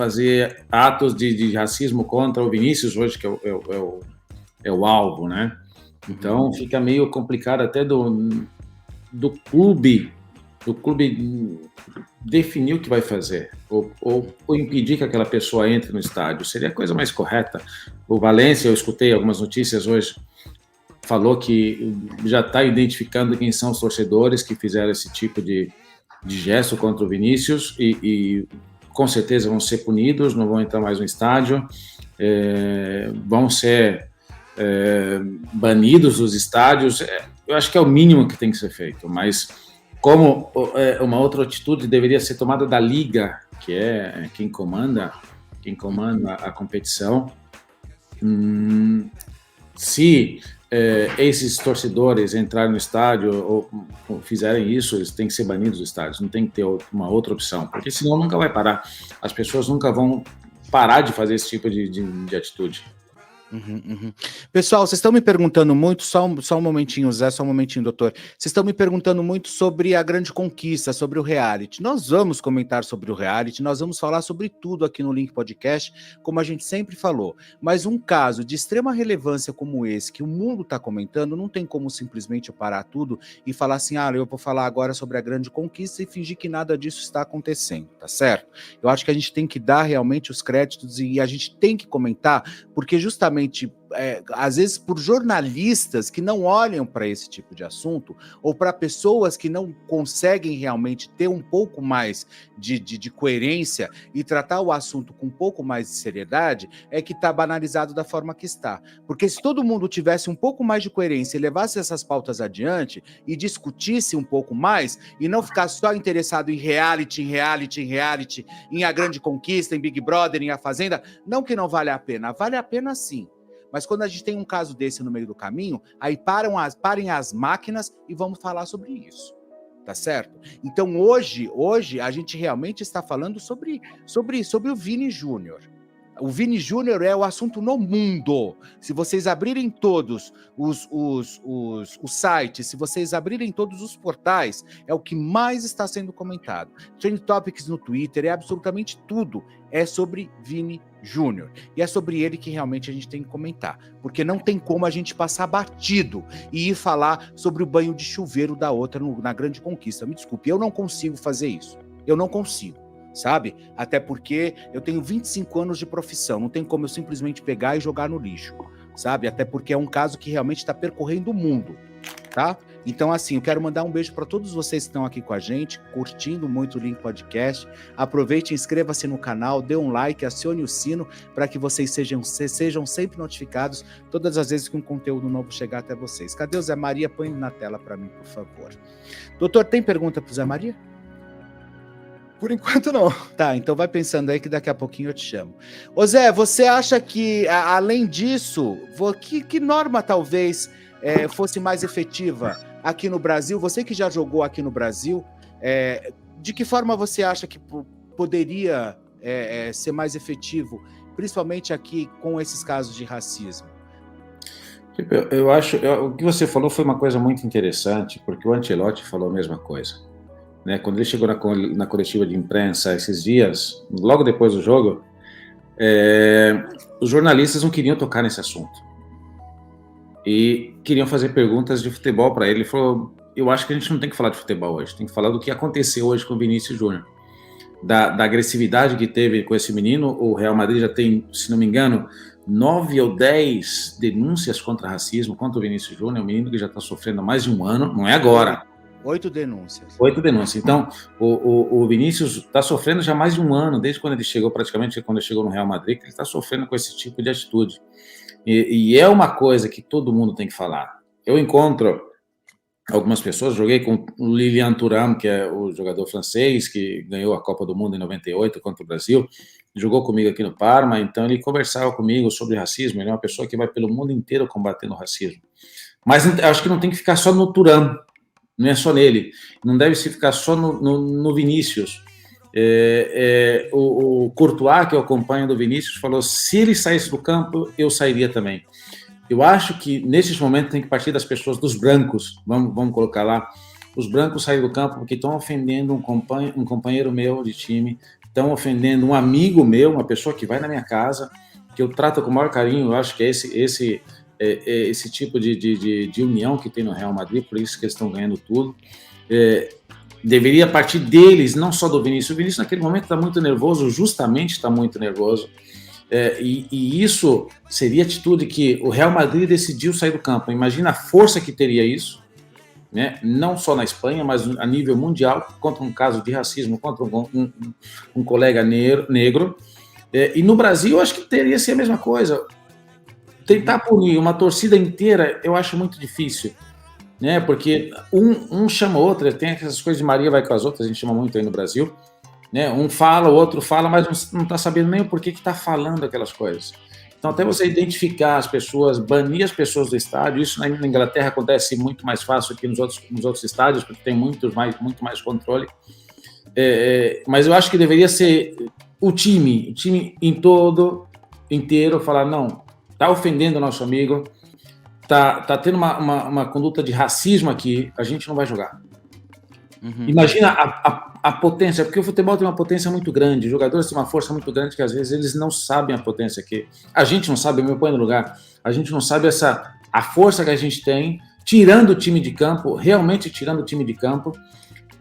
fazer atos de racismo contra o Vinícius hoje, que é o alvo, né? Então fica meio complicado até do clube definir o que vai fazer, ou impedir que aquela pessoa entre no estádio. Seria a coisa mais correta. O Valência, eu escutei algumas notícias hoje, falou que já está identificando quem são os torcedores que fizeram esse tipo de gesto contra o Vinícius e com certeza vão ser punidos, não vão entrar mais no estádio, vão ser banidos dos estádios. Eu acho que é o mínimo que tem que ser feito, mas como uma outra atitude deveria ser tomada da Liga, que é quem comanda a competição, se esses torcedores entrarem no estádio ou fizerem isso, eles têm que ser banidos do estádio, não tem que ter uma outra opção, porque senão nunca vai parar. As pessoas nunca vão parar de fazer esse tipo de atitude. Pessoal, vocês estão me perguntando muito, só um momentinho, Zé, só um momentinho, doutor. Vocês estão me perguntando muito sobre a grande conquista, sobre o reality. Nós vamos comentar sobre o reality, nós vamos falar sobre tudo aqui no Link Podcast, como a gente sempre falou. Mas um caso de extrema relevância como esse, que o mundo está comentando, não tem como simplesmente eu parar tudo e falar assim, eu vou falar agora sobre a grande conquista e fingir que nada disso está acontecendo, tá certo? Eu acho que a gente tem que dar realmente os créditos e a gente tem que comentar, porque justamente às vezes por jornalistas que não olham para esse tipo de assunto, ou para pessoas que não conseguem realmente ter um pouco mais de coerência e tratar o assunto com um pouco mais de seriedade, é que está banalizado da forma que está. Porque se todo mundo tivesse um pouco mais de coerência e levasse essas pautas adiante e discutisse um pouco mais, e não ficasse só interessado em reality, em A Grande Conquista, em Big Brother, em A Fazenda, não que não vale a pena sim. Mas quando a gente tem um caso desse no meio do caminho, aí parem as máquinas e vamos falar sobre isso, tá certo? Então hoje a gente realmente está falando sobre o Vini Júnior. O Vini Júnior é o assunto no mundo. Se vocês abrirem todos os sites, se vocês abrirem todos os portais, é o que mais está sendo comentado. Trend Topics no Twitter, é absolutamente tudo. É sobre Vini Júnior. E é sobre ele que realmente a gente tem que comentar. Porque não tem como a gente passar batido e ir falar sobre o banho de chuveiro da outra na Grande Conquista. Me desculpe, eu não consigo fazer isso. Eu não consigo. Sabe? Até porque eu tenho 25 anos de profissão, não tem como eu simplesmente pegar e jogar no lixo, sabe? Até porque é um caso que realmente está percorrendo o mundo, tá? Então, assim, eu quero mandar um beijo para todos vocês que estão aqui com a gente, curtindo muito o Link Podcast. Aproveite, inscreva-se no canal, dê um like, acione o sino para que vocês sejam sempre notificados todas as vezes que um conteúdo novo chegar até vocês. Cadê o Zé Maria? Põe na tela para mim, por favor. Doutor, tem pergunta para o Zé Maria? Por enquanto, não. Tá, então vai pensando aí que daqui a pouquinho eu te chamo. Ô Zé, você acha que, além disso, que norma talvez fosse mais efetiva aqui no Brasil? Você que já jogou aqui no Brasil, de que forma você acha que poderia ser mais efetivo, principalmente aqui com esses casos de racismo? Eu acho, o que você falou foi uma coisa muito interessante, porque o Ancelotti falou a mesma coisa. Né, quando ele chegou na coletiva de imprensa esses dias, logo depois do jogo, os jornalistas não queriam tocar nesse assunto e queriam fazer perguntas de futebol para ele. Ele falou, eu acho que a gente não tem que falar de futebol hoje, tem que falar do que aconteceu hoje com o Vinícius Júnior, da agressividade que teve com esse menino. O Real Madrid já tem, se não me engano, 9 ou 10 denúncias contra racismo contra o Vinícius Júnior, um menino que já está sofrendo há mais de um ano, não é agora. 8 denúncias. 8 denúncias. Então, o Vinícius está sofrendo já mais de um ano, desde quando ele chegou, praticamente quando ele chegou no Real Madrid, que ele está sofrendo com esse tipo de atitude. E é uma coisa que todo mundo tem que falar. Eu encontro algumas pessoas, joguei com o Lilian Thuram, que é o jogador francês, que ganhou a Copa do Mundo em 98 contra o Brasil, jogou comigo aqui no Parma, então ele conversava comigo sobre racismo. Ele é uma pessoa que vai pelo mundo inteiro combatendo o racismo. Mas acho que não tem que ficar só no Thuram, não é só nele, não deve se ficar só no Vinícius. O Courtois, que eu acompanho do Vinícius, falou, se ele saísse do campo, eu sairia também. Eu acho que, nesses momentos, tem que partir das pessoas, dos brancos, vamos colocar lá, os brancos saírem do campo porque estão ofendendo um companheiro meu de time, estão ofendendo um amigo meu, uma pessoa que vai na minha casa, que eu trato com o maior carinho. Eu acho que é esse tipo de união que tem no Real Madrid, por isso que eles estão ganhando tudo. Deveria partir deles, não só do Vinícius. O Vinícius naquele momento está muito nervoso, justamente está muito nervoso. E isso seria atitude que o Real Madrid decidiu sair do campo. Imagina a força que teria isso, né? Não só na Espanha, mas a nível mundial, contra um caso de racismo, contra um colega negro. E no Brasil, eu acho que teria sido a mesma coisa. Tentar punir uma torcida inteira, eu acho muito difícil, né? Porque um chama o outro, tem essas coisas de Maria vai com as outras, a gente chama muito aí no Brasil, né? Um fala, o outro fala, mas não está sabendo nem o porquê que está falando aquelas coisas. Então, até você identificar as pessoas, banir as pessoas do estádio, isso na Inglaterra acontece muito mais fácil que nos outros estádios, porque tem muito mais controle. Mas eu acho que deveria ser o time inteiro falar, não, está ofendendo o nosso amigo, tá tendo uma conduta de racismo aqui, a gente não vai jogar. Uhum. Imagina a potência, porque o futebol tem uma potência muito grande, os jogadores têm uma força muito grande que às vezes eles não sabem a potência que a gente não sabe, me põe no lugar, a gente não sabe a força que a gente tem, tirando o time de campo, realmente tirando o time de campo.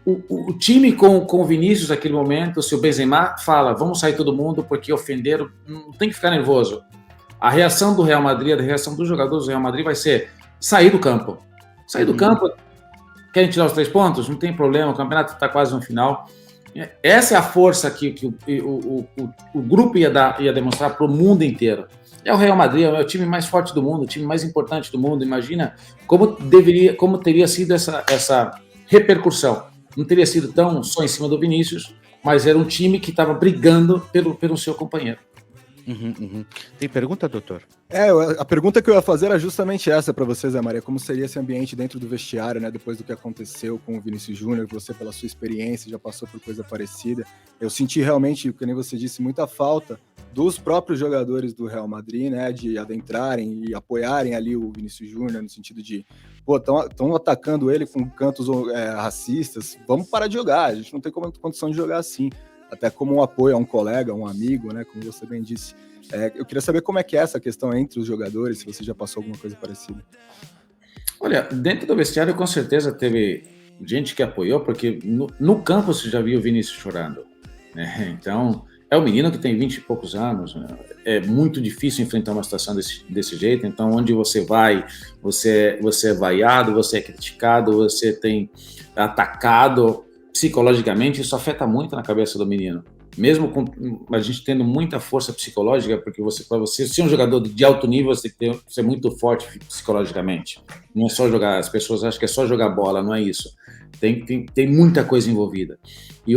O time com o Vinícius naquele momento, se o Benzema fala, vamos sair todo mundo porque ofenderam, não tem que ficar nervoso. A reação do Real Madrid, a reação dos jogadores do Real Madrid vai ser sair do campo. Sair do campo, querem tirar os 3 pontos? Não tem problema, o campeonato está quase no final. Essa é a força que o grupo ia demonstrar para o mundo inteiro. É o Real Madrid, é o time mais forte do mundo, o time mais importante do mundo. Imagina como teria sido essa repercussão. Não teria sido tão só em cima do Vinícius, mas era um time que estava brigando pelo seu companheiro. Tem pergunta, doutor? A pergunta que eu ia fazer era justamente essa para você, Zé Maria. Como seria esse ambiente dentro do vestiário, né? Depois do que aconteceu com o Vinícius Júnior, você, pela sua experiência, já passou por coisa parecida. Eu senti realmente, como você disse, muita falta dos próprios jogadores do Real Madrid, né? De adentrarem e apoiarem ali o Vinícius Júnior, no sentido de, estão atacando ele com cantos racistas, vamos parar de jogar, a gente não tem condição de jogar assim. Até como um apoio a um colega, a um amigo, né? Como você bem disse. Eu queria saber como é que é essa questão entre os jogadores, se você já passou alguma coisa parecida. Olha, dentro do vestiário, com certeza teve gente que apoiou, porque no campo você já viu o Vinícius chorando, né? Então, é um menino que tem 20 e poucos anos, né? É muito difícil enfrentar uma situação desse jeito. Então, onde você vai, você é vaiado, você é criticado, você tem atacado psicologicamente, isso afeta muito na cabeça do menino. Mesmo com a gente tendo muita força psicológica, porque para você ser um jogador de alto nível, você tem que ser muito forte psicologicamente. Não é só jogar, as pessoas acham que é só jogar bola, não é isso. Tem muita coisa envolvida.